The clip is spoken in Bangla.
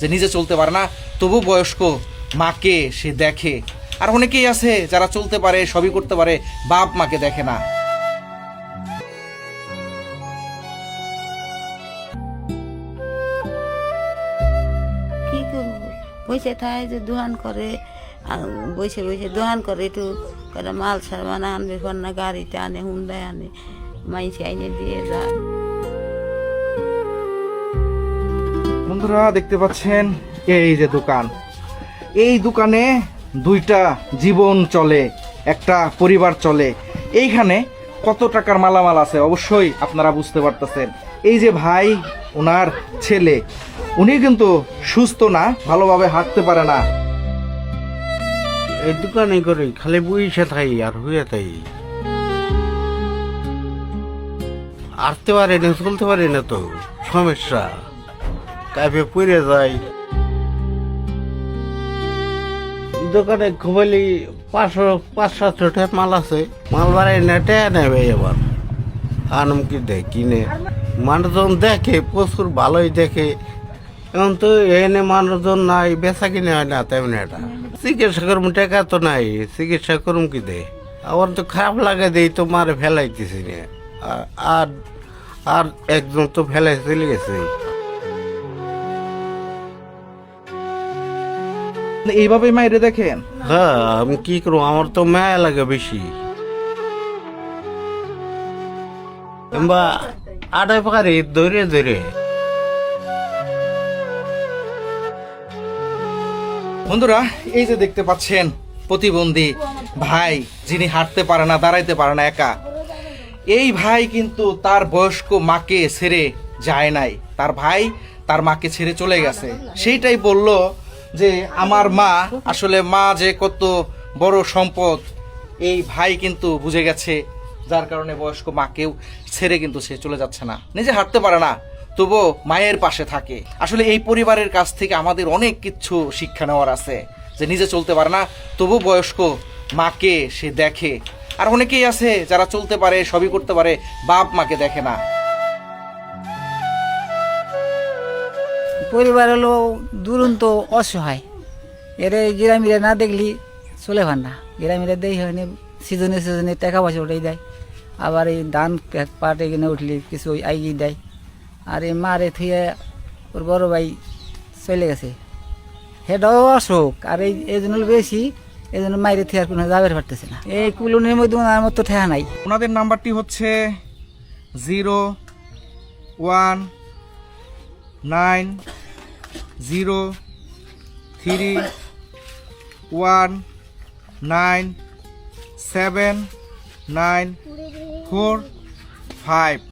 যে নিজে চলতে পারে না, তবু বয়স্ক মাকে সে দেখে। আর অনেকেই আছে যারা চলতে পারে, সবই করতে পারে, বাপ মাকে দেখে না। কি করবো, বসে থাকে যে দোকান করে, বসে বসে দোকান করে, একটু করে মাল সামান আনবে, না গাড়িতে আনে, হুন্ডায় আনে, মাইসে আইনে দিয়ে যায়। বন্ধুরা দেখতে পাচ্ছেন এই যে দোকান, এই দোকানে দুইটা জীবন চলে, একটা পরিবার চলে। এইখানে কত টাকার মালামাল আছে অবশ্যই আপনারা বুঝতে পারতেছেন। এই যে ভাই, ওনার ছেলে, উনি কিন্তু সুস্থ না, ভালোভাবে হাঁটতে পারে না। এই দোকানে করে খালি বইসে থাই আর হয়ে থাই, আটতে পারে না, চলতে পারে না, তো সমস্যা কাপে পড়ে যায়। দোকানে খুবলি 500-700 টাকা মাল আছে, মাল বাড়াই না, টেয়া নেবে এবার আনম কি দেয় কিনে। মানুষজন দেখে, প্রচুর ভালোই দেখে। এখন তো এনে মানুষজন নাই, বেচা কিনে হয় না তেমন। এটা চিকিৎসা করুম, টাকা তো নাই, চিকিৎসা করুম কি দে। আমার তো খারাপ লাগে, দেই তো মারে ফেলাইতেছি না। আর আর একজন তো ফেলাই চলে গেছে। এইভাবেই মাইরে দেখেন। হ্যাঁ, আমি কি করবো, আমার তো মায়া লাগে বেশি। বা আড়াই পাকারি ধরে ধরে। বন্ধুরা এই যে দেখতে পাচ্ছেন প্রতিবন্ধী ভাই, যিনি হাঁটতে পারে না, দাঁড়াইতে পারে না, একা। এই ভাই কিন্তু তার বয়স্ক মাকে ছেড়ে যায় নাই, তার ভাই তার মাকে ছেড়ে চলে গেছে। সেইটাই বলল যে আমার মা, আসলে মা যে কত বড় সম্পদ এই ভাই কিন্তু বুঝে গেছে, যার কারণে বয়স্ক মাকেও ছেড়ে কিন্তু সে চলে যাচ্ছে না। নিজে হাঁটতে পারে না, তবুও মায়ের পাশে থাকে। আসলে এই পরিবারের কাছ থেকে আমাদের অনেক কিছু শিক্ষা নেওয়ার আছে, যে নিজে চলতে পারে না, তবু বয়স্ক মাকে সে দেখে। আর অনেকেই আছে যারা চলতে পারে, সবই করতে পারে, বাপ মাকে দেখে না। পরিবার হলো দুরন্ত অসহায়, এর গ্রামীরা না দেখলি চলে ভান না। গ্রামীরা দেই হয়নি, সিজনে সিজনে টাকা পয়সা ওটাই দেয়। আবার এই ধান পাট এখানে উঠলি কিছু আইগি দেয়। আর এই মারে থুয়ে ওর বড় ভাই চলে গেছে, সেটাও অসুখ। আর এই জন্য বেশি, এই জন্য মাইরে থুয়ে আর কোনো যাবে পারতেছে না। এই কুলুনের মধ্যে ওনার মতো ঠেহা নাই। ওনাদের নাম্বারটি হচ্ছে 01903197945